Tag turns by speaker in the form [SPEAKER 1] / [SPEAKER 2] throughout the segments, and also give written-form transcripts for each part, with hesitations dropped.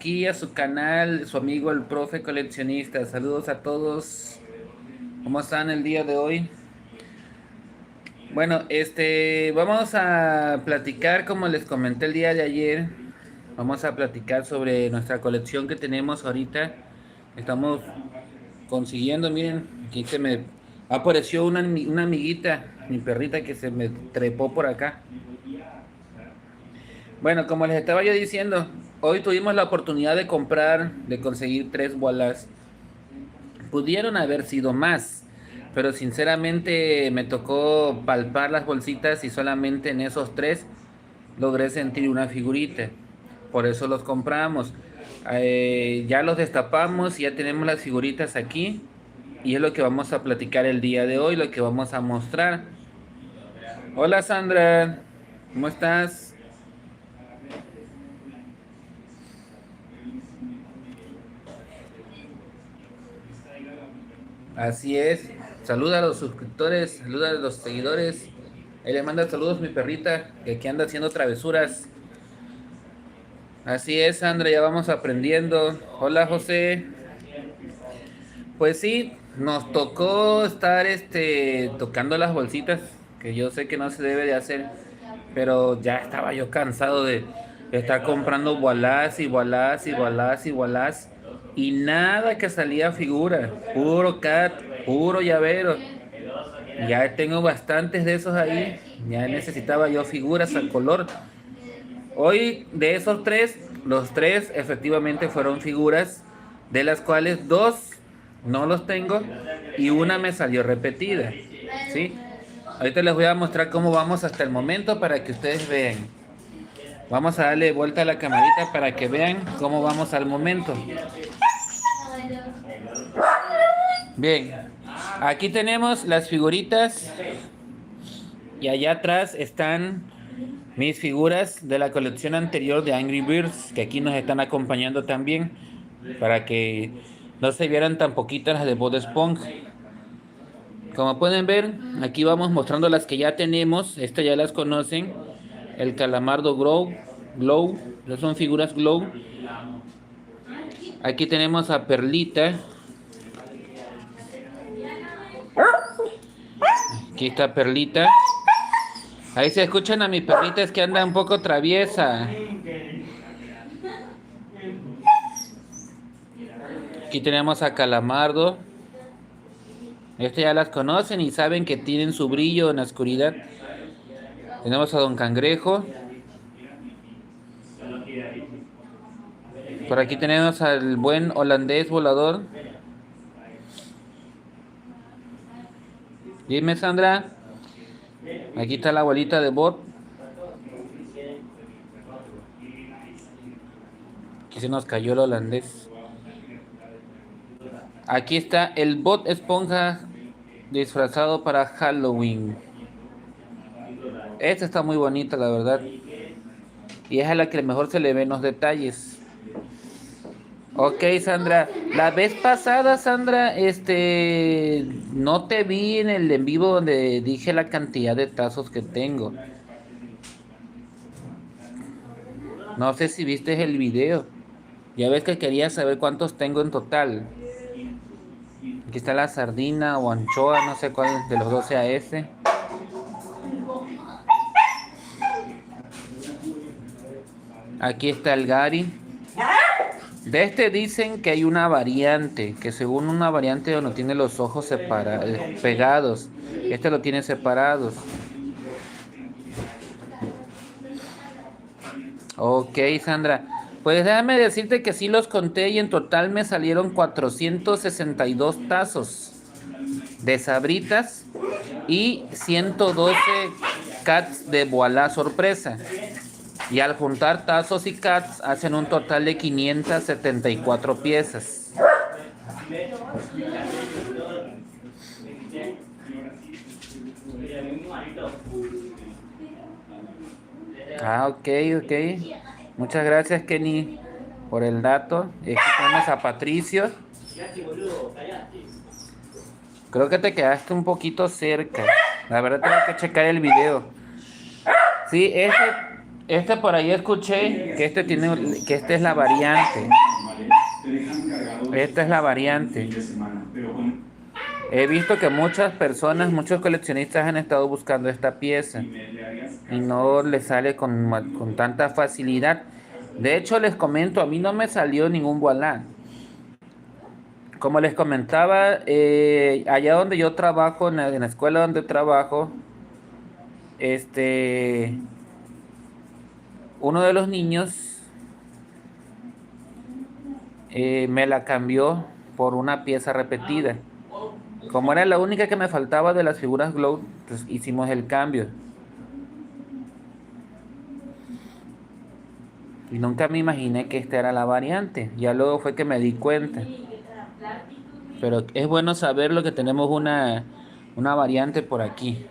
[SPEAKER 1] aquí a su canal, su amigo el profe coleccionista. Saludos a todos. ¿Cómo están el día de hoy? Bueno, vamos a platicar, como les comenté el día de ayer. Vamos a platicar sobre nuestra colección que tenemos ahorita. Estamos consiguiendo, miren, aquí se me apareció una amiguita, mi perrita que se me trepó por acá. Bueno, como les estaba yo diciendo, hoy tuvimos la oportunidad de conseguir 3 bolas. Pudieron haber sido más, pero sinceramente me tocó palpar las bolsitas y solamente en esos 3 logré sentir una figurita. Por eso los compramos. Ya los destapamos y ya tenemos las figuritas aquí. Y es lo que vamos a platicar el día de hoy, lo que vamos a mostrar. Hola Sandra, ¿cómo estás? Así es. Saluda a los suscriptores, saluda a los seguidores. Ahí le manda saludos mi perrita, que aquí anda haciendo travesuras. Así es, Sandra, ya vamos aprendiendo. Hola, José. Pues sí, nos tocó estar tocando las bolsitas, que yo sé que no se debe de hacer, pero ya estaba yo cansado de estar comprando bolas y bolas y bolas y bolas y nada que salía figura, puro cat, puro llavero. Ya tengo bastantes de esos ahí, ya necesitaba yo figuras a color. Hoy de esos 3, los 3 efectivamente fueron figuras, de las cuales 2 no los tengo y una me salió repetida, ¿sí? Ahorita les voy a mostrar cómo vamos hasta el momento para que ustedes vean. Vamos a darle vuelta a la camarita para que vean cómo vamos al momento. Bien, aquí tenemos las figuritas y allá atrás están mis figuras de la colección anterior de Angry Birds, que aquí nos están acompañando también, para que no se vieran tan poquitas las de Bob Esponja. Como pueden ver, aquí vamos mostrando las que ya tenemos. Estas ya las conocen. El Calamardo Glow, son figuras Glow. Aquí tenemos a Perlita. Aquí está Perlita. Ahí se escuchan a mi perrita, es que anda un poco traviesa. Aquí tenemos a Calamardo. Estas ya las conocen y saben que tienen su brillo en la oscuridad. Tenemos a Don Cangrejo. Por aquí tenemos al buen holandés volador. Dime, Sandra. Aquí está la abuelita de Bob. Aquí se nos cayó el holandés. Aquí está el Bob Esponja disfrazado para Halloween. Esta está muy bonita, la verdad. Y es a la que mejor se le ven los detalles. Ok, Sandra. La vez pasada, Sandra, no te vi en el en vivo donde dije la cantidad de tazos que tengo. No sé si viste el video. Ya ves que quería saber cuántos tengo en total. Aquí está la sardina o anchoa, no sé cuál de los dos sea ese. Aquí está el Gary. De este dicen que hay una variante, que según una variante donde tiene los ojos pegados. Este lo tiene separados. Ok, Sandra. Pues déjame decirte que sí los conté y en total me salieron 462 tazos de Sabritas y 112 cats de Voilà sorpresa. Y al juntar tazos y cats hacen un total de 574 piezas. Ah, ok. Muchas gracias, Kenny, por el dato. Aquí tenemos a Patricio. Creo que te quedaste un poquito cerca. La verdad tengo que checar el video. Sí, Este por ahí escuché que que esta es la variante. Esta es la variante. He visto que muchas personas, muchos coleccionistas han estado buscando esta pieza y no les sale con tanta facilidad. De hecho, les comento, a mí no me salió ningún Voilá. Como les comentaba, allá donde yo trabajo, en la escuela donde trabajo, este, uno de los niños me la cambió por una pieza repetida. Como era la única que me faltaba de las figuras Glow, pues hicimos el cambio. Y nunca me imaginé que esta era la variante. Ya luego fue que me di cuenta. Pero es bueno saber lo que tenemos una variante por aquí.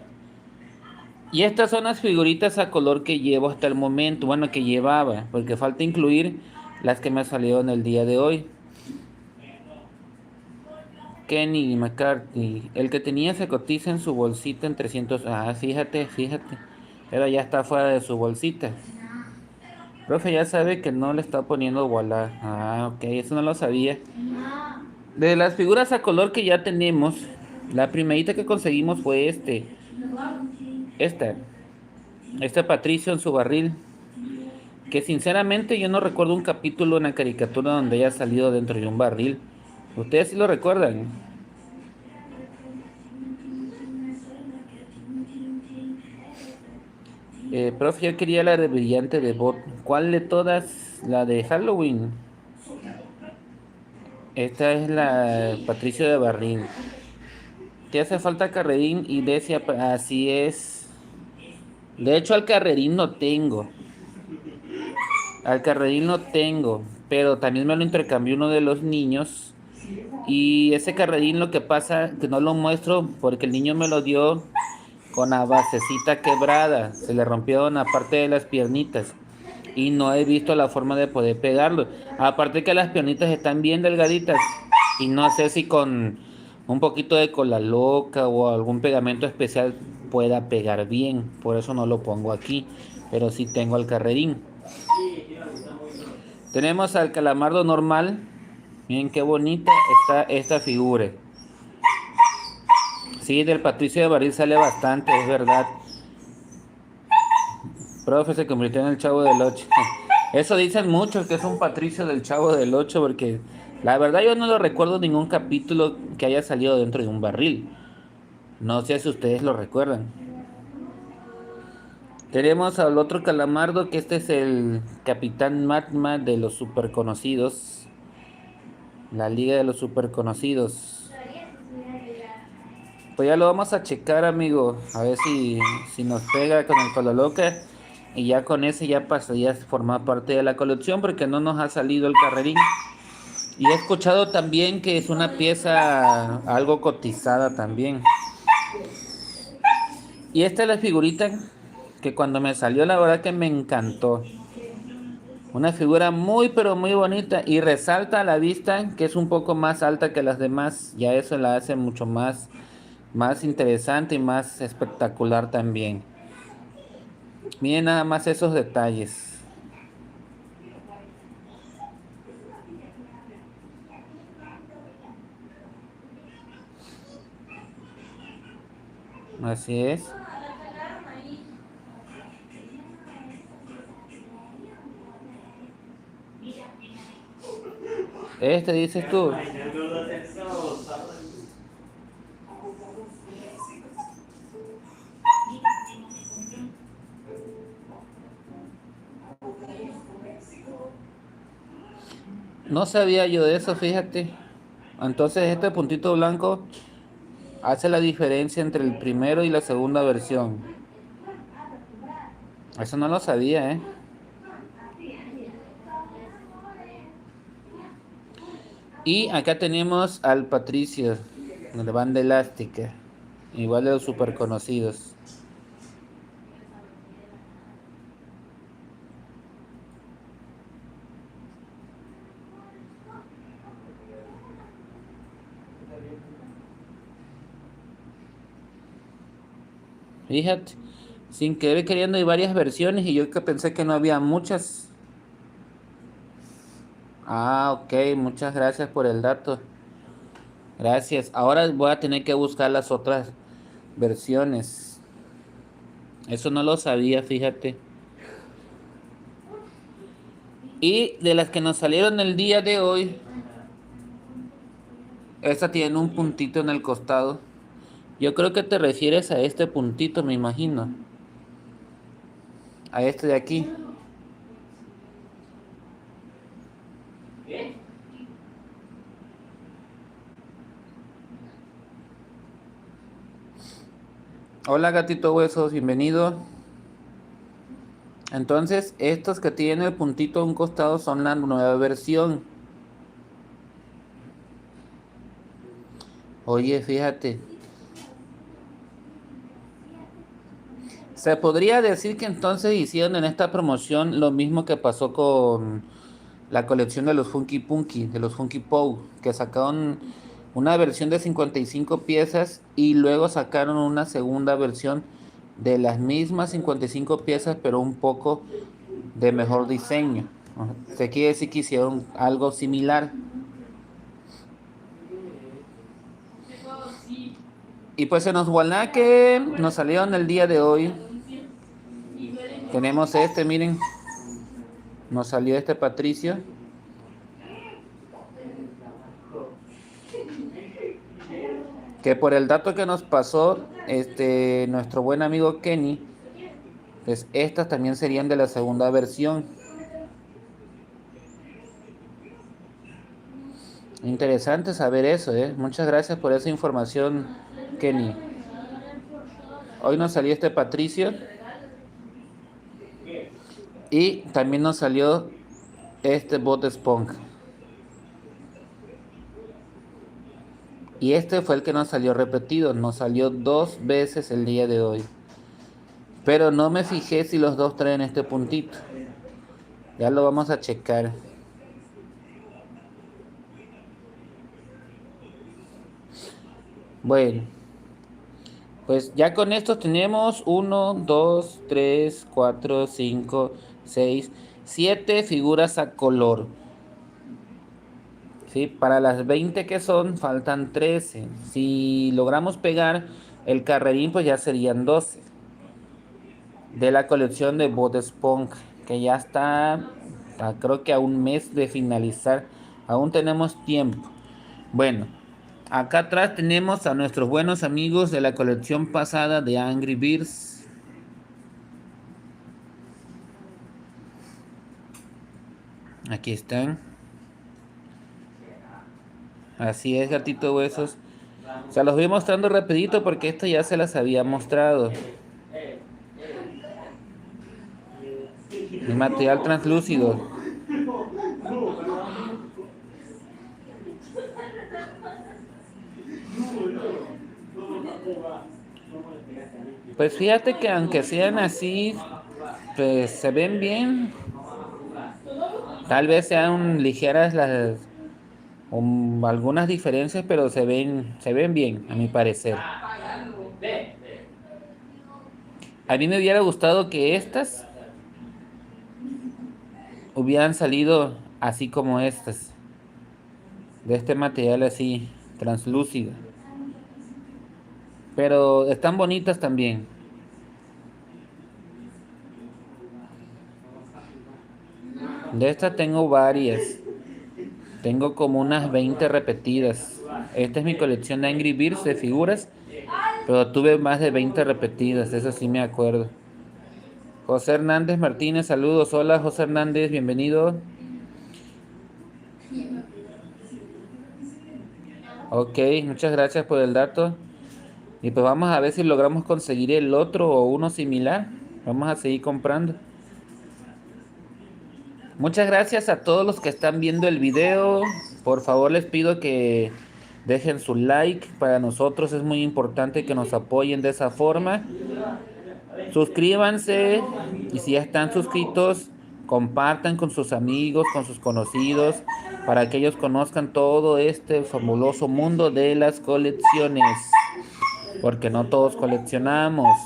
[SPEAKER 1] Y estas son las figuritas a color que llevo hasta el momento. Bueno, que llevaba. Porque falta incluir las que me salieron el día de hoy. Kenny McCarthy. El que tenía se cotiza en su bolsita en 300. Ah, fíjate, fíjate. Pero ya está fuera de su bolsita. Profe, ya sabe que no le está poniendo Voilà. Ah, ok, eso no lo sabía. De las figuras a color que ya tenemos, la primerita que conseguimos fue esta, este Patricio en su barril, que sinceramente yo no recuerdo un capítulo en la caricatura donde haya salido dentro de un barril. ¿Ustedes sí lo recuerdan? Profe, yo quería la de brillante de Bot. ¿Cuál de todas? La de Halloween. Esta es la Patricio de barril. Te hace falta carrerín y decia, así es. De hecho, al carrerín no tengo. Al carrerín no tengo, pero también me lo intercambió uno de los niños. Y ese carrerín lo que pasa que no lo muestro porque el niño me lo dio con la basecita quebrada. Se le rompió una parte de las piernitas. Y no he visto la forma de poder pegarlo. Aparte que las piernitas están bien delgaditas. Y no sé si con un poquito de cola loca o algún pegamento especial pueda pegar bien. Por eso no lo pongo aquí. Pero sí tengo al carrerín. Tenemos al calamardo normal. Miren qué bonita está esta figura. Sí, del Patricio de Barril sale bastante, es verdad. Profe se convirtió en el Chavo del Ocho. Eso dicen muchos que es un Patricio del Chavo del Ocho porque la verdad yo no lo recuerdo ningún capítulo que haya salido dentro de un barril. No sé si ustedes lo recuerdan. Tenemos al otro calamardo que este es el Capitán Magma de los super conocidos. La Liga de los super conocidos. Pues ya lo vamos a checar, amigo. A ver si nos pega con el Cololoca. Y ya con ese ya pasaría a formar parte de la colección porque no nos ha salido el carrerín. Y he escuchado también que es una pieza algo cotizada también. Y esta es la figurita que cuando me salió la verdad que me encantó. Una figura muy pero muy bonita y resalta a la vista que es un poco más alta que las demás. Ya eso la hace mucho más interesante y más espectacular también. Miren nada más esos detalles. Así es. Este dices tú. No sabía yo de eso, fíjate. Entonces este puntito blanco hace la diferencia entre el primero y la segunda versión. Eso no lo sabía, ¿eh? Y acá tenemos al Patricio, de banda elástica. Igual de los super conocidos. Fíjate. Sin querer queriendo hay varias versiones y yo que pensé que no había muchas. Ah, ok, muchas gracias por el dato. Gracias. Ahora voy a tener que buscar las otras versiones. Eso no lo sabía, fíjate. Y de las que nos salieron el día de hoy, esta tiene un puntito en el costado. Yo creo que te refieres a este puntito, me imagino. A este de aquí. Hola gatito huesos, bienvenido. Entonces, estos que tienen el puntito a un costado son la nueva versión. Oye, fíjate. Se podría decir que entonces hicieron en esta promoción lo mismo que pasó con la colección de los Funky Punky, de los Funky Pow, que sacaron una versión de 55 piezas y luego sacaron una segunda versión de las mismas 55 piezas, pero un poco de mejor diseño. Se quiere decir que hicieron algo similar. Y pues en los Wallah que nos salieron el día de hoy. Tenemos este, miren. Nos salió este Patricio. Que por el dato que nos pasó nuestro buen amigo Kenny, pues estas también serían de la segunda versión. Interesante saber eso, ¿eh? Muchas gracias por esa información, Kenny. Hoy nos salió este Patricio. Y también nos salió este Bob Esponja. Y este fue el que nos salió repetido. Nos salió 2 veces el día de hoy. Pero no me fijé si los dos traen este puntito. Ya lo vamos a checar. Bueno. Pues ya con estos tenemos 1, 2, 3, 4, 5, 6, 7 figuras a color. ¿Sí? Para las 20 que son, faltan 13. Si logramos pegar el carrerín, pues ya serían 12. De la colección de Bob Esponja, que ya está, creo que a un mes de finalizar. Aún tenemos tiempo. Bueno, acá atrás tenemos a nuestros buenos amigos de la colección pasada de Angry Birds. Aquí están. Así es, gatito huesos. Se los voy mostrando rapidito porque esto ya se las había mostrado. El material translúcido. Pues fíjate que aunque sean así, pues se ven bien. Tal vez sean ligeras las algunas diferencias, pero se ven bien, a mi parecer. A mí me hubiera gustado que estas hubieran salido así como estas, de este material así, translúcido. Pero están bonitas también. De estas tengo varias. Tengo como unas 20 repetidas. Esta es mi colección de Angry Birds de figuras, pero tuve más de 20 repetidas, eso sí me acuerdo. José Hernández Martínez, saludos. Hola José Hernández, bienvenido. Ok, muchas gracias por el dato. Y pues vamos a ver si logramos conseguir el otro o uno similar. Vamos a seguir comprando. Muchas gracias a todos los que están viendo el video. Por favor les pido que dejen su like. Para nosotros es muy importante que nos apoyen de esa forma. Suscríbanse y si ya están suscritos, compartan con sus amigos, con sus conocidos, para que ellos conozcan todo este fabuloso mundo de las colecciones. Porque no todos coleccionamos.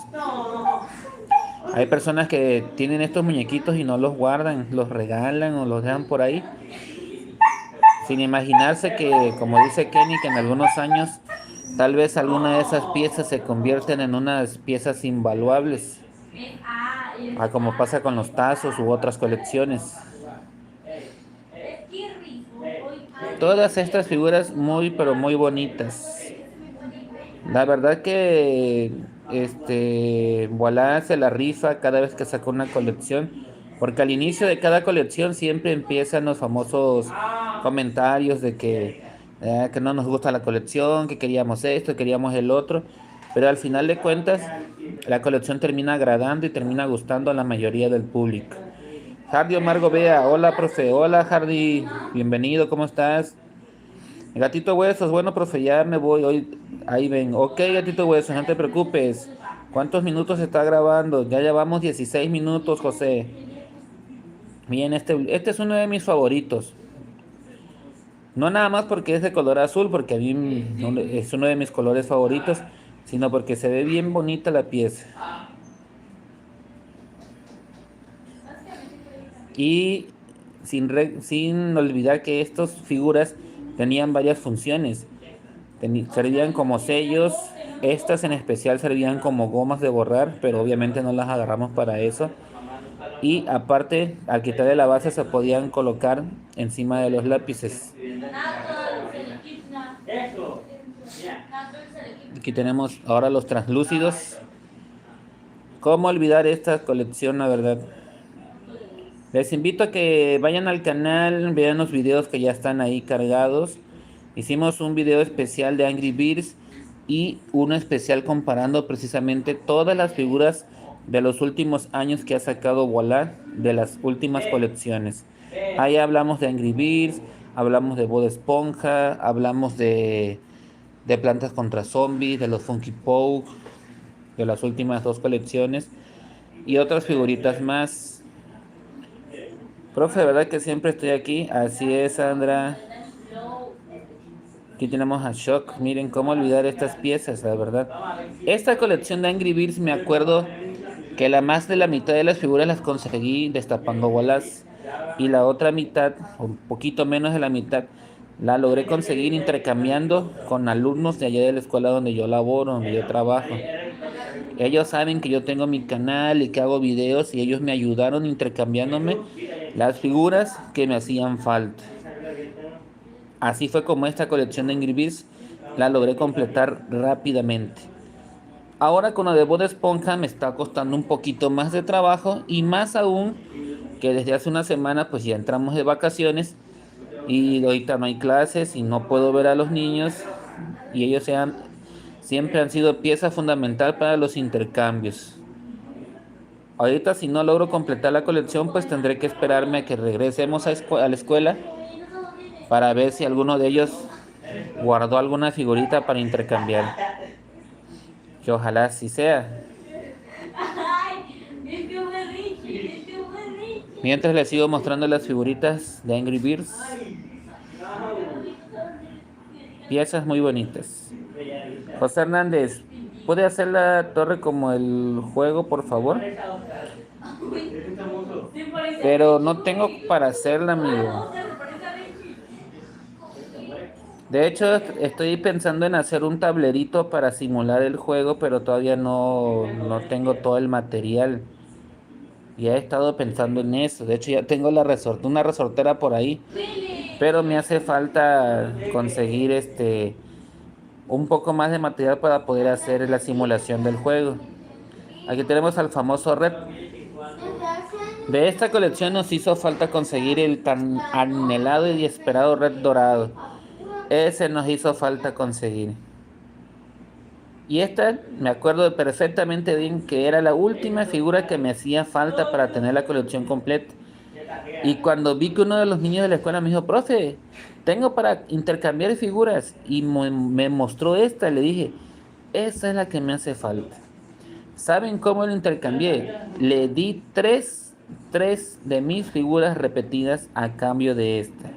[SPEAKER 1] Hay personas que tienen estos muñequitos y no los guardan, los regalan o los dejan por ahí, sin imaginarse que, como dice Kenny, que en algunos años tal vez alguna de esas piezas se convierten en unas piezas invaluables, como pasa con los tazos u otras colecciones. Todas estas figuras muy pero muy bonitas. La verdad que Voilà se la rifa cada vez que saca una colección, porque al inicio de cada colección siempre empiezan los famosos comentarios de que no nos gusta la colección, que queríamos esto, queríamos el otro, pero al final de cuentas la colección termina agradando y termina gustando a la mayoría del público. Hardy Omar Gobea, hola profe, hola Hardy, bienvenido, ¿cómo estás? Gatito Huesos, bueno, profe, ya me voy hoy. Ahí ven. Ok, Gatito Huesos, no te preocupes. ¿Cuántos minutos está grabando? Ya llevamos 16 minutos, José. Bien, este es uno de mis favoritos. No nada más porque es de color azul, porque a mí es uno de mis colores favoritos, sino porque se ve bien bonita la pieza. Y sin olvidar que estas figuras tenían varias funciones. Servían como sellos, estas en especial servían como gomas de borrar, pero obviamente no las agarramos para eso. Y aparte, al quitarle la base se podían colocar encima de los lápices. Aquí tenemos ahora los translúcidos. ¿Cómo olvidar esta colección, la verdad? Les invito a que vayan al canal, vean los videos que ya están ahí cargados. Hicimos un video especial de Angry Birds y uno especial comparando precisamente todas las figuras de los últimos años que ha sacado Voilà, de las últimas colecciones. Ahí hablamos de Angry Birds, hablamos de Bob Esponja, hablamos de Plantas contra Zombies, de los Funky Poke, de las últimas dos colecciones y otras figuritas más. Profe, ¿verdad que siempre estoy aquí? Así es, Sandra. Aquí tenemos a Shock. Miren cómo olvidar estas piezas, la verdad. Esta colección de Angry Birds me acuerdo que la más de la mitad de las figuras las conseguí destapando bolas y la otra mitad, un poquito menos de la mitad, la logré conseguir intercambiando con alumnos de allá de la escuela donde yo laboro, donde yo trabajo. Ellos saben que yo tengo mi canal y que hago videos y ellos me ayudaron intercambiándome las figuras que me hacían falta. Así fue como esta colección de Angry Birds la logré completar rápidamente. Ahora con lo de Bob Esponja me está costando un poquito más de trabajo y más aún que desde hace una semana pues ya entramos de vacaciones y ahorita no hay clases y no puedo ver a los niños y ellos siempre han sido pieza fundamental para los intercambios. Ahorita si no logro completar la colección pues tendré que esperarme a que regresemos a la escuela para ver si alguno de ellos guardó alguna figurita para intercambiar. Que ojalá así sea. Mientras les sigo mostrando las figuritas de Angry Birds. Piezas muy bonitas. José Hernández, ¿puede hacer la torre como el juego, por favor? Pero no tengo para hacerla, amigo. De hecho, estoy pensando en hacer un tablerito para simular el juego, pero todavía no tengo todo el material. Ya he estado pensando en eso. De hecho, ya tengo una resortera por ahí, pero me hace falta conseguir un poco más de material para poder hacer la simulación del juego. Aquí tenemos al famoso Red. De esta colección nos hizo falta conseguir el tan anhelado y esperado Red dorado. Ese nos hizo falta conseguir. Y esta me acuerdo perfectamente bien que era la última figura que me hacía falta para tener la colección completa. Y cuando vi que uno de los niños de la escuela me dijo, profe, tengo para intercambiar figuras. Y me mostró esta, le dije, esa es la que me hace falta. ¿Saben cómo lo intercambié? Le di tres de mis figuras repetidas a cambio de esta.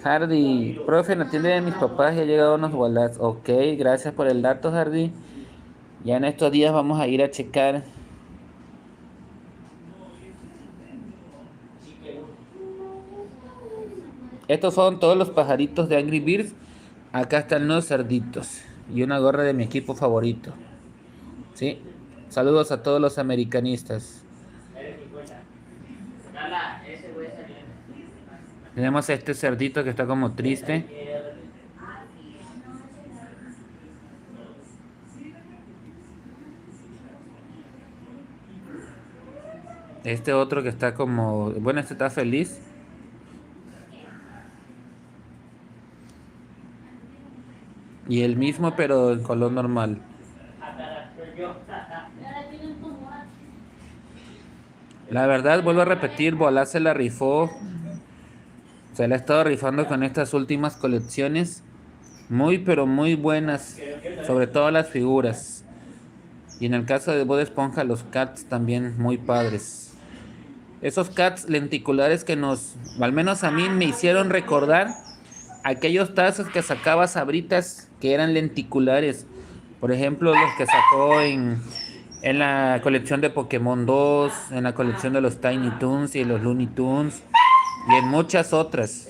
[SPEAKER 1] Hardy, profe, en la tienda de mis papás ya llegaron unos Wallace. Ok, gracias por el dato, Hardy. Ya en estos días vamos a ir a checar. Estos son todos los pajaritos de Angry Birds. Acá están los cerditos. Y una gorra de mi equipo favorito. ¿Sí? Saludos a todos los americanistas. Tenemos a este cerdito que está como triste. Este otro que está como... Bueno, este está feliz. Y el mismo pero en color normal. La verdad, vuelvo a repetir, Bolá se la rifó. Se la ha estado rifando con estas últimas colecciones. Muy pero muy buenas. Sobre todo las figuras. Y en el caso de Bob Esponja, los cats también muy padres. Esos cats lenticulares que nos, al menos a mí, me hicieron recordar aquellos tazos que sacaba Sabritas que eran lenticulares. Por ejemplo, los que sacó en la colección de Pokémon 2, en la colección de los Tiny Toons y los Looney Tunes, y en muchas otras.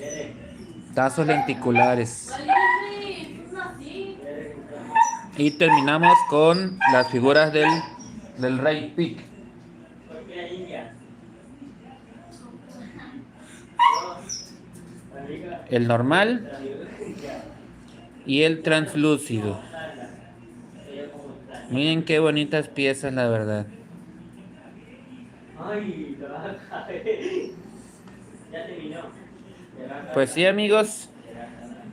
[SPEAKER 1] Tazos lenticulares. Y terminamos con las figuras del Rey Pig. El normal y el translúcido. Miren qué bonitas piezas, la verdad. Pues sí, amigos.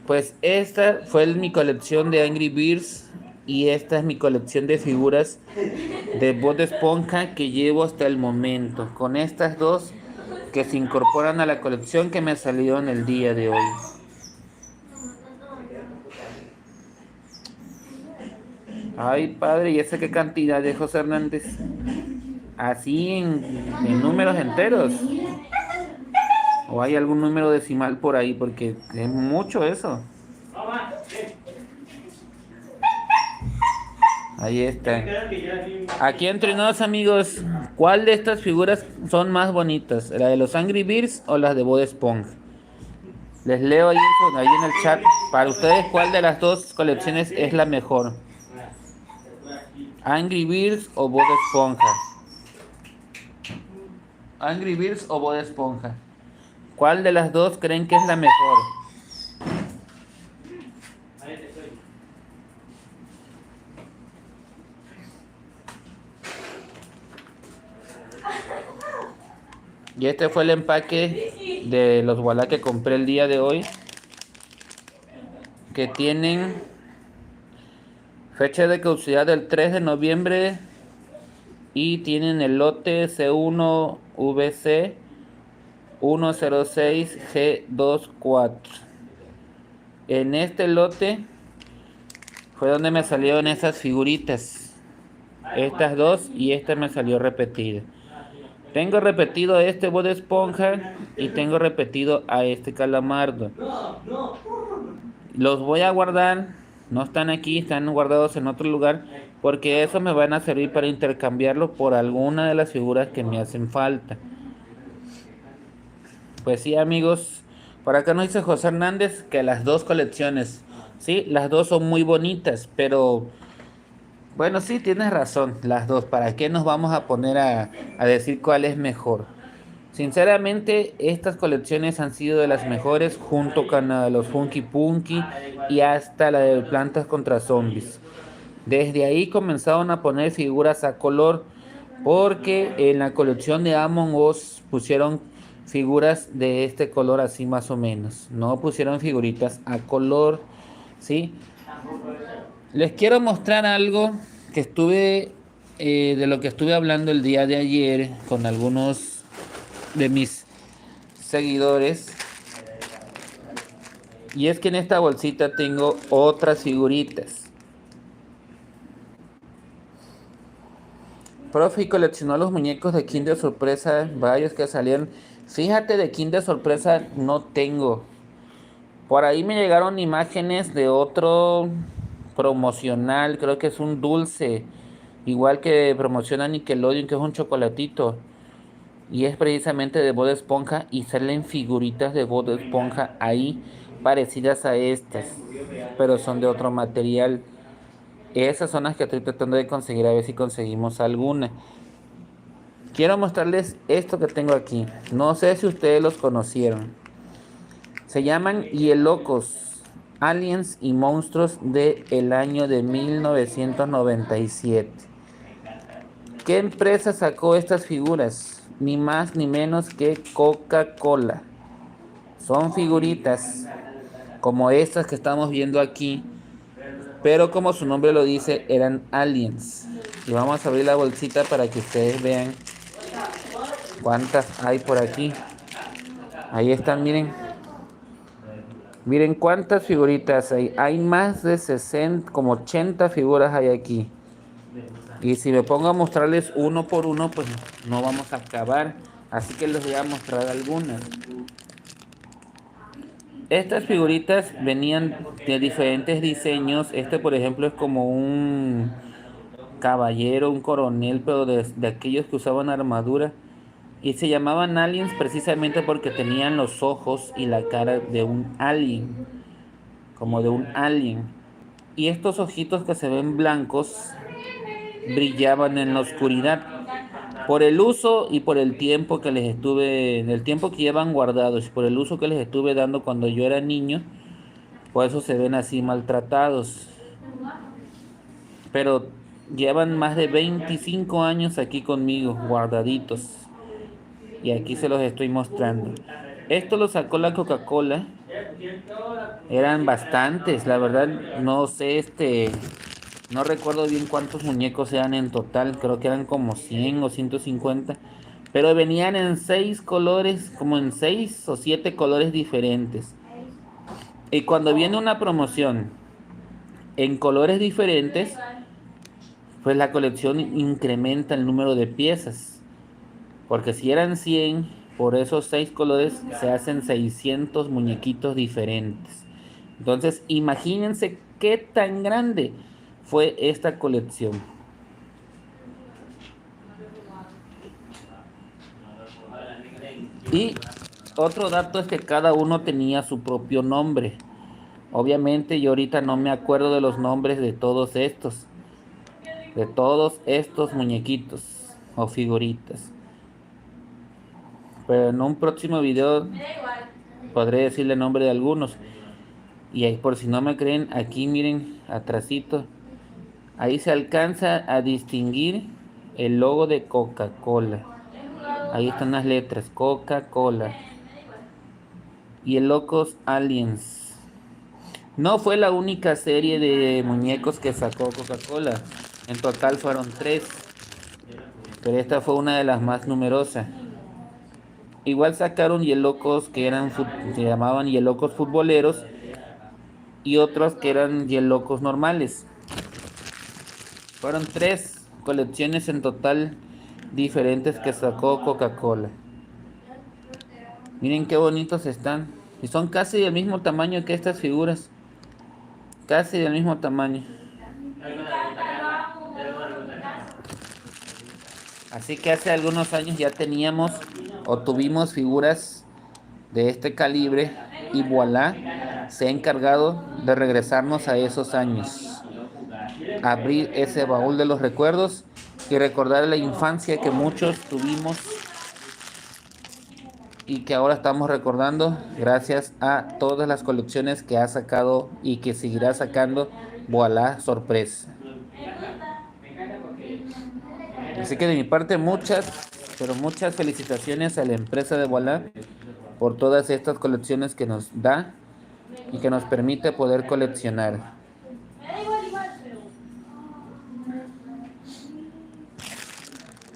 [SPEAKER 1] Pues esta fue mi colección de Angry Birds. Y esta es mi colección de figuras de Bob Esponja que llevo hasta el momento. Con estas dos que se incorporan a la colección que me salió en el día de hoy. Ay, padre, ¿y esa qué cantidad de José Hernández? Así en números enteros. ¿O hay algún número decimal por ahí? Porque es mucho eso. Ahí está. Aquí entre nos, amigos, ¿cuál de estas figuras son más bonitas? ¿La de los Angry Birds o las de Bob Esponja? Les leo ahí en el chat. Para ustedes, ¿cuál de las dos colecciones es la mejor? ¿Angry Birds o Bob Esponja? ¿Angry Birds o Bob Esponja? ¿Cuál de las dos creen que es la mejor? Y este fue el empaque de los Voilà que compré el día de hoy. Que tienen fecha de caducidad del 3 de noviembre. Y tienen el lote C1VC 106G24. En este lote fue donde me salieron esas figuritas. Estas dos y esta me salió repetida. Tengo repetido a este Bob Esponja y tengo repetido a este Calamardo. Los voy a guardar. No están aquí, están guardados en otro lugar. Porque eso me van a servir para intercambiarlo por alguna de las figuras que me hacen falta. Pues sí, amigos. Por acá nos dice José Hernández que las dos colecciones. Sí, las dos son muy bonitas. Pero bueno, sí, tienes razón. Las dos. ¿Para qué nos vamos a poner a decir cuál es mejor? Sinceramente, estas colecciones han sido de las mejores junto con la de los Funky Punky y hasta la de Plantas contra Zombies. Desde ahí comenzaron a poner figuras a color porque en la colección de Among Us pusieron figuras de este color así más o menos. No pusieron figuritas a color, ¿sí? Les quiero mostrar algo que de lo que estuve hablando el día de ayer con algunos de mis seguidores. Y es que en esta bolsita tengo otras figuritas. Profe, y coleccionó los muñecos de Kinder Sorpresa, varios que salieron. Fíjate, de Kinder Sorpresa no tengo. Por ahí me llegaron imágenes de otro promocional, creo que es un dulce igual que promociona Nickelodeon, que es un chocolatito. Y es precisamente de Bob Esponja y salen figuritas de Bob Esponja ahí parecidas a estas, pero son de otro material. Esas son las que estoy tratando de conseguir, a ver si conseguimos alguna. Quiero mostrarles esto que tengo aquí. No sé si ustedes los conocieron. Se llaman Hielocos, aliens y monstruos del año de 1997. ¿Qué empresa sacó estas figuras? Ni más ni menos que Coca-Cola. Son figuritas como estas que estamos viendo aquí, pero como su nombre lo dice, eran aliens. Y vamos a abrir la bolsita para que ustedes vean cuántas hay por aquí. Ahí están, miren. Miren cuántas figuritas hay. Hay más de 60, como 80 figuras hay aquí. Y si me pongo a mostrarles uno por uno, pues no vamos a acabar. Así que les voy a mostrar algunas. Estas figuritas venían de diferentes diseños. Este, por ejemplo, es como un caballero, un coronel, pero de aquellos que usaban armadura. Y se llamaban aliens precisamente porque tenían los ojos y la cara de un alien, como de un alien. Y estos ojitos que se ven blancos brillaban en la oscuridad. Por el uso y por el tiempo que les estuve, el tiempo que llevan guardados, y por el uso que les estuve dando cuando yo era niño, por eso se ven así maltratados. Pero llevan más de 25 años aquí conmigo, guardaditos. Y aquí se los estoy mostrando. Esto lo sacó la Coca-Cola. Eran bastantes, la verdad, no sé, no recuerdo bien cuántos muñecos eran en total. Creo que eran como 100 o 150. Pero venían en 6 colores, como en 6 o 7 colores diferentes. Y cuando viene una promoción en colores diferentes, pues la colección incrementa el número de piezas. Porque si eran 100, por esos 6 colores se hacen 600 muñequitos diferentes. Entonces, imagínense qué tan grande fue esta colección. Y otro dato es que cada uno tenía su propio nombre. Obviamente yo ahorita no me acuerdo de los nombres de todos estos muñequitos o figuritas. Pero en un próximo video podré decirle el nombre de algunos. Y ahí, por si no me creen, aquí miren atrásito. Ahí se alcanza a distinguir el logo de Coca-Cola. Ahí están las letras, Coca-Cola. Y el Locos Aliens. No fue la única serie de muñecos que sacó Coca-Cola. En total fueron 3. Pero esta fue una de las más numerosas. Igual sacaron Hielocos que se llamaban Hielocos futboleros. Y otros que eran Hielocos normales. Fueron 3 colecciones en total diferentes que sacó Coca-Cola. Miren qué bonitos están. Y son casi del mismo tamaño que estas figuras. Casi del mismo tamaño. Así que hace algunos años ya teníamos o tuvimos figuras de este calibre. Y voilà, se ha encargado de regresarnos a esos años. Abrir ese baúl de los recuerdos y recordar la infancia que muchos tuvimos y que ahora estamos recordando gracias a todas las colecciones que ha sacado y que seguirá sacando. Voilà, sorpresa. Así que de mi parte pero muchas felicitaciones a la empresa de Voilà por todas estas colecciones que nos da y que nos permite poder coleccionar.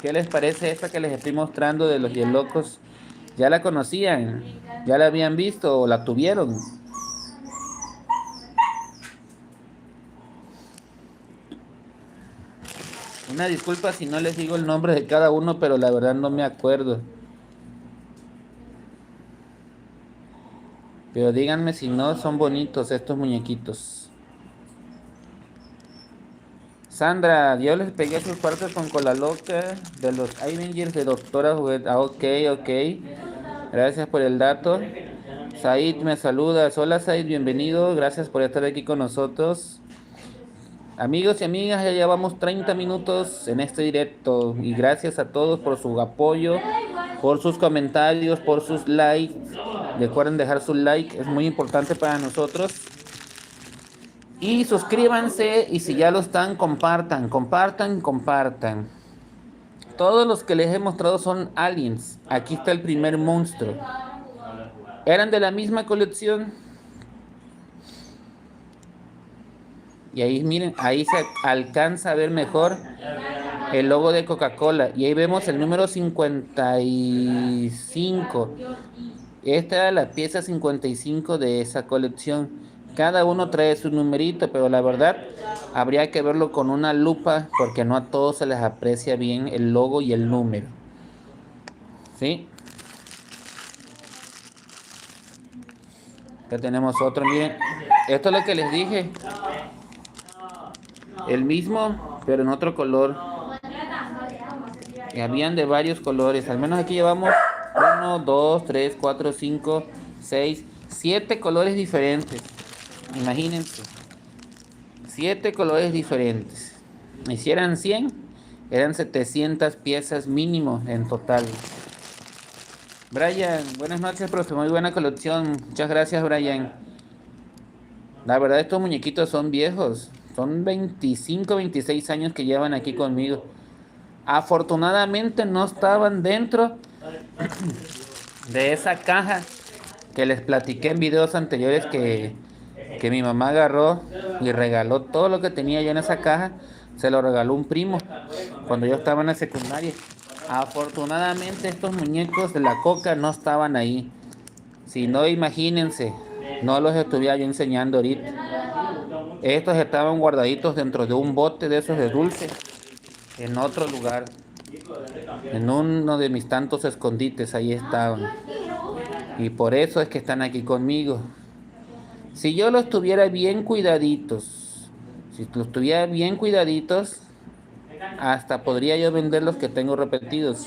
[SPEAKER 1] ¿Qué les parece esta que les estoy mostrando de los Hielocos? ¿Ya la conocían? ¿Ya la habían visto o la tuvieron? Una disculpa si no les digo el nombre de cada uno, pero la verdad no me acuerdo. Pero díganme si no son bonitos estos muñequitos. Sandra, yo les pegué sus partes con cola loca de los Avengers de Doctora Juguete. Ah, ok, ok. Gracias por el dato. Said me saluda. Hola Said, bienvenido. Gracias por estar aquí con nosotros. Amigos y amigas, ya llevamos 30 minutos en este directo y gracias a todos por su apoyo, por sus comentarios, por sus likes. Recuerden dejar su like, es muy importante para nosotros. Y suscríbanse y si ya lo están, compartan, compartan, compartan. Todos los que les he mostrado son aliens. Aquí está el primer monstruo. Eran de la misma colección. Y ahí miren, ahí se alcanza a ver mejor el logo de Coca-Cola. Y ahí vemos el número 55. Esta era la pieza 55 de esa colección. Cada uno trae su numerito, pero la verdad habría que verlo con una lupa porque no a todos se les aprecia bien el logo y el número. ¿Sí? Ya tenemos otro, miren. Esto es lo que les dije. El mismo, pero en otro color. Y habían de varios colores. Al menos aquí llevamos 1, 2, 3, 4, 5, 6, 7 colores diferentes. Imagínense. 7 colores diferentes. Y si eran 100, eran 700 piezas mínimo en total. Brian, buenas noches, profe. Muy buena colección. Muchas gracias, Brian. La verdad, estos muñequitos son viejos. Son 25, 26 años que llevan aquí conmigo. Afortunadamente no estaban dentro de esa caja que les platiqué en videos anteriores que mi mamá agarró y regaló todo lo que tenía yo en esa caja. Se lo regaló un primo cuando yo estaba en la secundaria. Afortunadamente estos muñecos de la Coca no estaban ahí. Si no, imagínense, no los estuviera yo enseñando ahorita. Estos estaban guardaditos dentro de un bote de esos de dulce en otro lugar. En uno de mis tantos escondites, ahí estaban. Y por eso es que están aquí conmigo. Si yo los tuviera bien cuidaditos, si los tuviera bien cuidaditos, hasta podría yo vender los que tengo repetidos.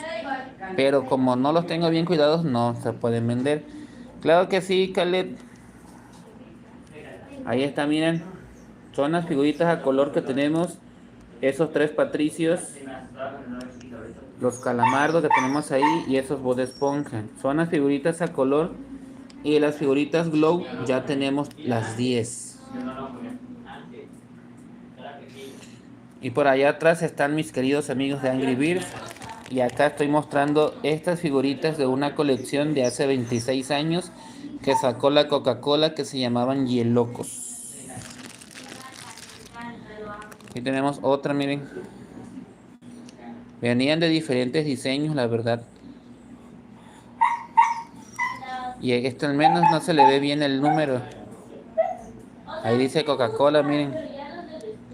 [SPEAKER 1] Pero como no los tengo bien cuidados, no se pueden vender. Claro que sí, Khaled. Ahí está, miren. Son las figuritas a color que tenemos. Esos 3 Patricios. Los calamardos que tenemos ahí y esos Bob Esponja. Son las figuritas a color. Y las figuritas Glow ya tenemos las 10. Y por allá atrás están mis queridos amigos de Angry Birds. Y acá estoy mostrando estas figuritas de una colección de hace 26 años que sacó la Coca-Cola, que se llamaban Hielocos. Aquí tenemos otra, miren. Venían de diferentes diseños, la verdad. Y este al menos no se le ve bien el número. Ahí dice Coca-Cola, miren.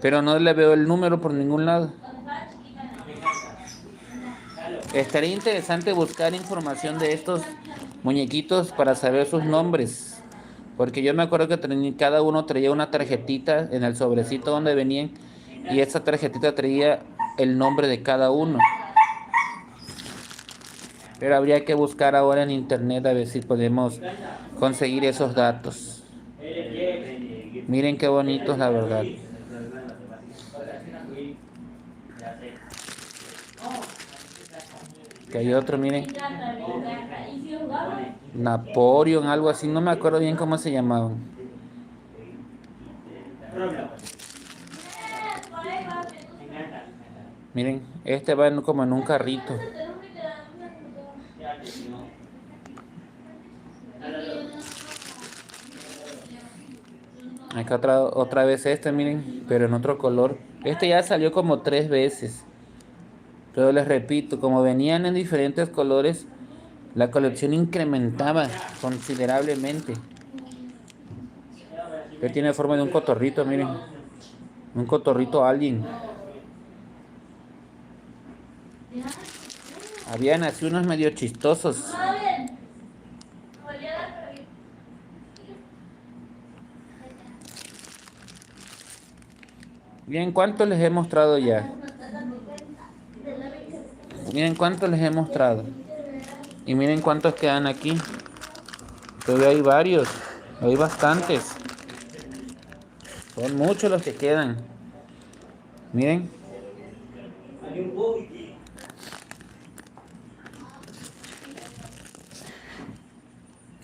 [SPEAKER 1] Pero no le veo el número por ningún lado. Estaría interesante buscar información de estos muñequitos para saber sus nombres. Porque yo me acuerdo que cada uno traía una tarjetita en el sobrecito donde venían. Y esa tarjetita traía el nombre de cada uno. Pero habría que buscar ahora en internet a ver si podemos conseguir esos datos. Miren qué bonitos, la verdad. Que hay otro, miren. Napoleon, algo así. No me acuerdo bien cómo se llamaban. Miren, este va como en un carrito. Acá otra vez este, miren, pero en otro color. Este ya salió como 3 veces. Pero les repito, como venían en diferentes colores, la colección incrementaba considerablemente. Este tiene forma de un cotorrito, miren. Un cotorrito alien. Habían así unos medio chistosos. Bien, ¿cuántos les he mostrado ya? Miren cuántos les he mostrado. Y miren cuántos quedan aquí. Todavía hay varios. Hay bastantes. Son muchos los que quedan. Miren.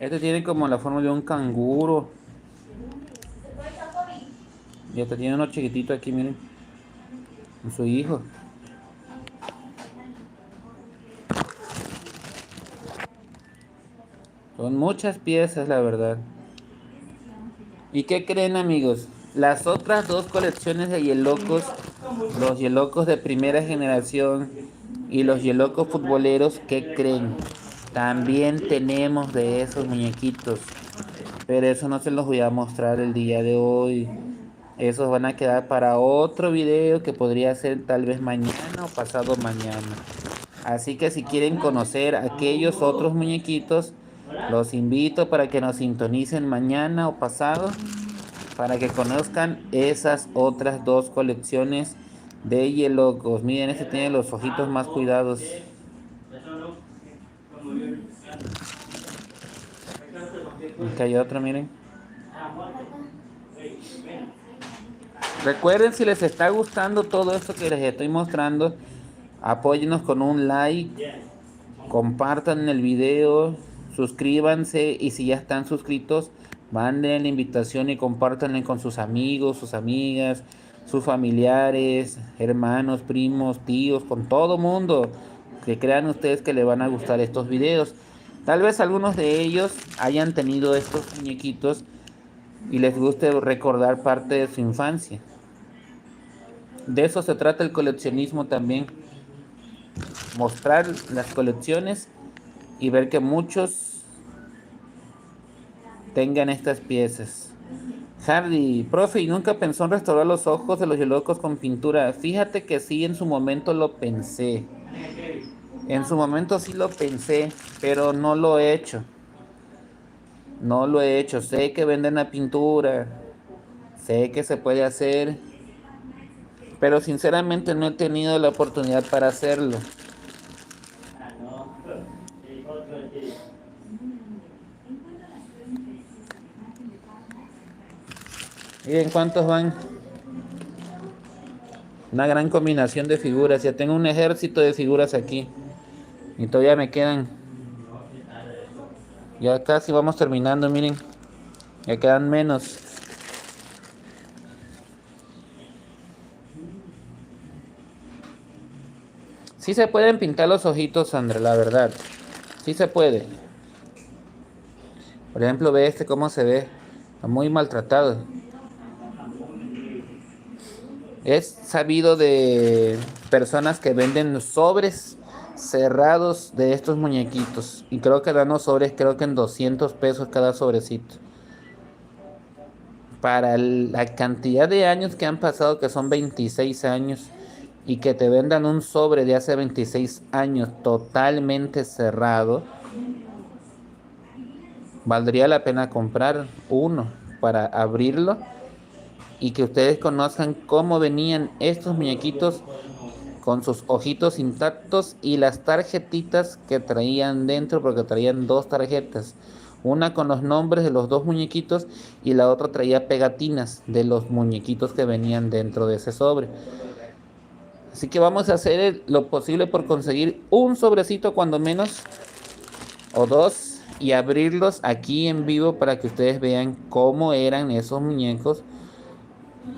[SPEAKER 1] Este tiene como la forma de un canguro. Y este tiene uno chiquitito aquí, miren. Con su hijo. Son muchas piezas, la verdad. ¿Y qué creen, amigos? Las otras dos colecciones de Yelocos, los Yelocos de primera generación y los Yelocos futboleros, ¿qué creen? También tenemos de esos muñequitos. Pero eso no se los voy a mostrar el día de hoy. Esos van a quedar para otro video que podría ser tal vez mañana o pasado mañana. Así que si quieren conocer aquellos otros muñequitos, los invito para que nos sintonicen mañana o pasado, para que conozcan esas otras dos colecciones de Yelocos. Miren, este tiene los ojitos más cuidados. Acá hay otro, miren. Recuerden, si les está gustando todo esto que les estoy mostrando, apóyennos con un like, compartan el video, suscríbanse y si ya están suscritos, manden la invitación y compártanla con sus amigos, sus amigas, sus familiares, hermanos, primos, tíos, con todo mundo que crean ustedes que le van a gustar estos videos. Tal vez algunos de ellos hayan tenido estos muñequitos y les guste recordar parte de su infancia. De eso se trata el coleccionismo también. Mostrar las colecciones y ver que muchos tengan estas piezas. Hardy, profe, ¿y nunca pensó en restaurar los ojos de los Yelocos con pintura? Fíjate que sí, en su momento lo pensé. En su momento sí lo pensé, pero no lo he hecho. No lo he hecho. Sé que venden la pintura. Sé que se puede hacer. Pero sinceramente no he tenido la oportunidad para hacerlo. Miren cuántos van. Una gran combinación de figuras. Ya tengo un ejército de figuras aquí. Y todavía me quedan. Ya casi vamos terminando, miren. Ya quedan menos. Sí se pueden pintar los ojitos, Sandra, la verdad. Sí se puede. Por ejemplo, ve este cómo se ve. Está muy maltratado. Es sabido de personas que venden sobres cerrados de estos muñequitos. Y creo que dan los sobres, creo que en 200 pesos cada sobrecito. Para la cantidad de años que han pasado, que son 26 años, y que te vendan un sobre de hace 26 años totalmente cerrado, valdría la pena comprar uno para abrirlo y que ustedes conozcan cómo venían estos muñequitos con sus ojitos intactos y las tarjetitas que traían dentro, porque traían dos tarjetas, una con los nombres de los dos muñequitos y la otra traía pegatinas de los muñequitos que venían dentro de ese sobre. Así que vamos a hacer lo posible por conseguir un sobrecito cuando menos o dos y abrirlos aquí en vivo para que ustedes vean cómo eran esos muñecos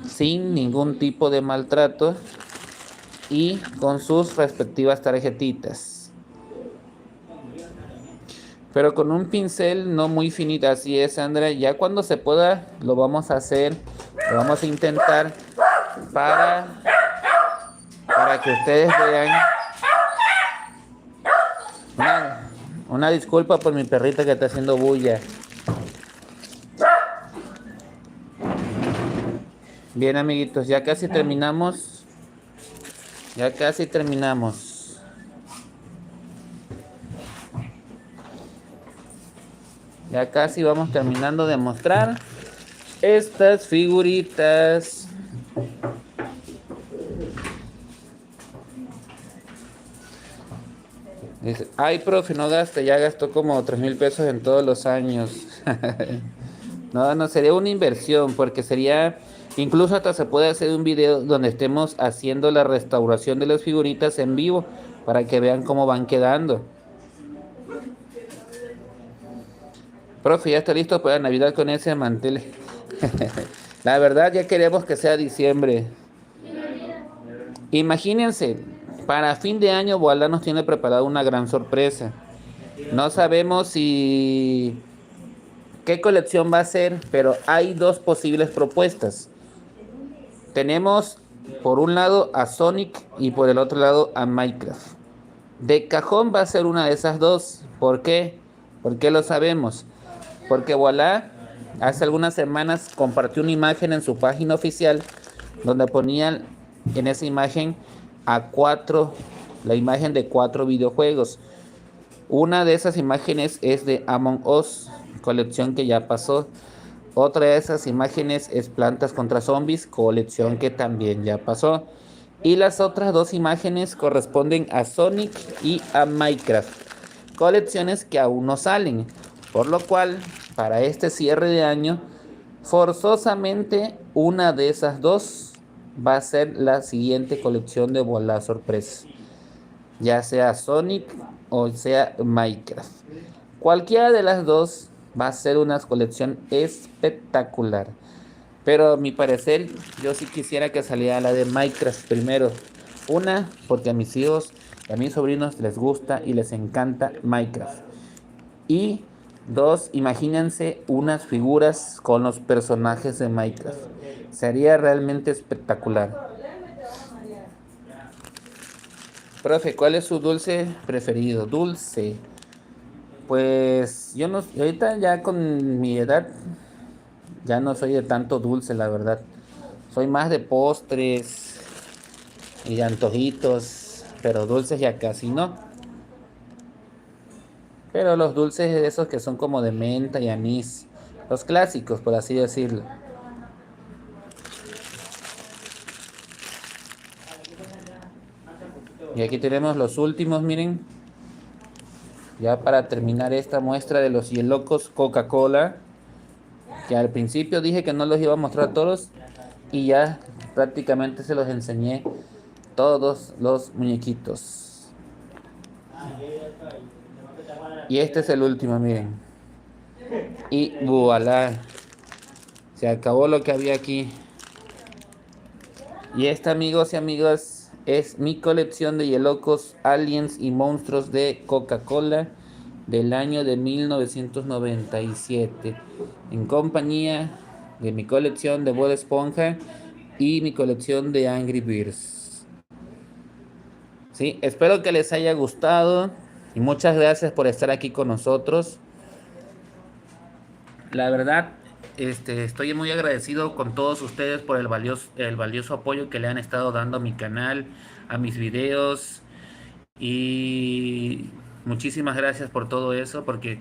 [SPEAKER 1] sin ningún tipo de maltrato y con sus respectivas tarjetitas, pero con un pincel no muy finito. Así es, Sandra, ya cuando se pueda lo vamos a hacer, lo vamos a intentar para que ustedes vean. Una disculpa por mi perrita que está haciendo bulla. Bien, amiguitos, ya casi terminamos. Ya casi terminamos. Ya casi vamos terminando de mostrar estas figuritas. Dice, ay, profe, no gaste, ya gastó como 3,000 pesos en todos los años. No, no, sería una inversión, porque sería, incluso hasta se puede hacer un video donde estemos haciendo la restauración de las figuritas en vivo, para que vean cómo van quedando. Profe, ya está listo para Navidad con ese mantel. La verdad, ya queremos que sea diciembre. Imagínense, para fin de año, Boalá nos tiene preparado una gran sorpresa. No sabemos si qué colección va a ser, pero hay dos posibles propuestas. Tenemos por un lado a Sonic y por el otro lado a Minecraft. De cajón va a ser una de esas dos. ¿Por qué? ¿Por qué lo sabemos? Porque Voilà hace algunas semanas compartió una imagen en su página oficial donde ponían en esa imagen la imagen de 4 videojuegos. Una de esas imágenes es de Among Us, colección que ya pasó. Otra de esas imágenes es Plantas contra Zombies, colección que también ya pasó. Y las otras dos imágenes corresponden a Sonic y a Minecraft, colecciones que aún no salen. Por lo cual, para este cierre de año, forzosamente una de esas dos va a ser la siguiente colección de Bola Sorpresa, ya sea Sonic o sea Minecraft. Cualquiera de las dos va a ser una colección espectacular. Pero a mi parecer, yo sí quisiera que saliera la de Minecraft primero. Una, porque a mis hijos y a mis sobrinos les gusta y les encanta Minecraft. Y dos, imagínense unas figuras con los personajes de Minecraft. Sería realmente espectacular. Profe, ¿cuál es su dulce preferido? Dulce. Pues yo no, ahorita ya con mi edad ya no soy de tanto dulce, la verdad. Soy más de postres y de antojitos, pero dulces ya casi no. Pero los dulces esos que son como de menta y anís, los clásicos, por así decirlo. Y aquí tenemos los últimos, miren. Ya para terminar esta muestra de los Hielocos Coca-Cola, que al principio dije que no los iba a mostrar todos y ya prácticamente se los enseñé todos los muñequitos. Y este es el último, miren. Y voilà, se acabó lo que había aquí. Y esta, amigos y amigas, es mi colección de Hielocos, aliens y monstruos de Coca-Cola del año de 1997, en compañía de mi colección de Bob Esponja y mi colección de Angry Birds. Sí, espero que les haya gustado y muchas gracias por estar aquí con nosotros. La verdad, estoy muy agradecido con todos ustedes por el valioso apoyo que le han estado dando a mi canal, a mis videos, y muchísimas gracias por todo eso, porque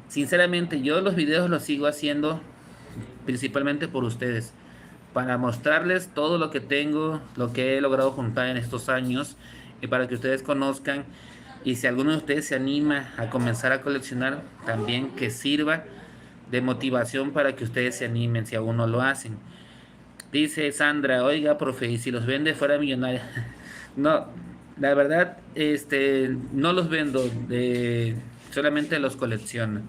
[SPEAKER 1] sinceramente yo los videos los sigo haciendo principalmente por ustedes, para mostrarles todo lo que tengo, lo que he logrado juntar en estos años, y para que ustedes conozcan, y si alguno de ustedes se anima a comenzar a coleccionar, también que sirva de motivación para que ustedes se animen si aún no lo hacen. Dice Sandra, oiga, profe, y si los vende fuera millonaria. No, la verdad, no los vendo, solamente los colecciono.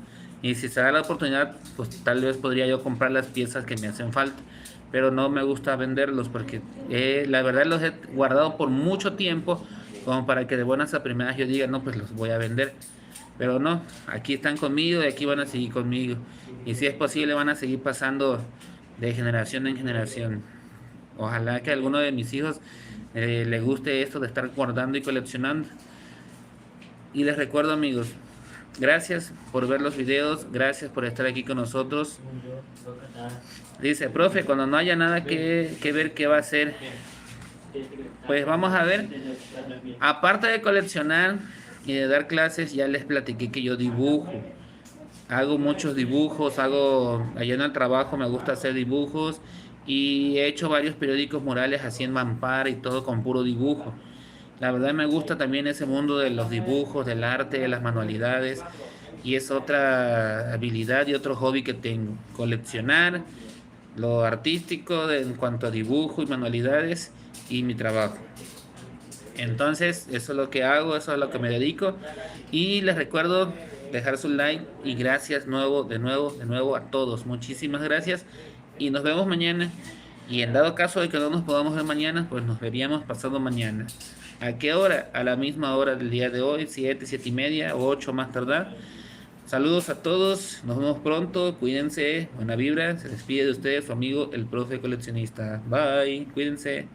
[SPEAKER 1] Y si se da la oportunidad, pues tal vez podría yo comprar las piezas que me hacen falta. Pero no me gusta venderlos porque la verdad los he guardado por mucho tiempo, como para que de buenas a primeras yo diga, no, pues los voy a vender. Pero no, aquí están conmigo y aquí van a seguir conmigo. Y si es posible van a seguir pasando de generación en generación. Ojalá que a alguno de mis hijos le guste esto de estar guardando y coleccionando. Y les recuerdo, amigos, gracias por ver los videos, gracias por estar aquí con nosotros. Dice, profe, cuando no haya nada que ver, ¿qué va a hacer? Pues vamos a ver. Aparte de coleccionar y de dar clases, ya les platiqué que yo dibujo. Hago muchos dibujos, allá en el trabajo me gusta hacer dibujos, y he hecho varios periódicos murales así en mampara y todo con puro dibujo. La verdad me gusta también ese mundo de los dibujos, del arte, de las manualidades. Y es otra habilidad y otro hobby que tengo. Coleccionar lo artístico en cuanto a dibujo y manualidades y mi trabajo. Entonces, eso es lo que hago, eso es lo que me dedico. Y les recuerdo dejar su like y gracias de nuevo a todos. Muchísimas gracias y nos vemos mañana. Y en dado caso de que no nos podamos ver mañana, pues nos veríamos pasado mañana. ¿A qué hora? A la misma hora del día de hoy, 7, 7 y media o 8 más tardar. Saludos a todos, nos vemos pronto, cuídense, buena vibra, se despide de ustedes su amigo el profe coleccionista. Bye, cuídense.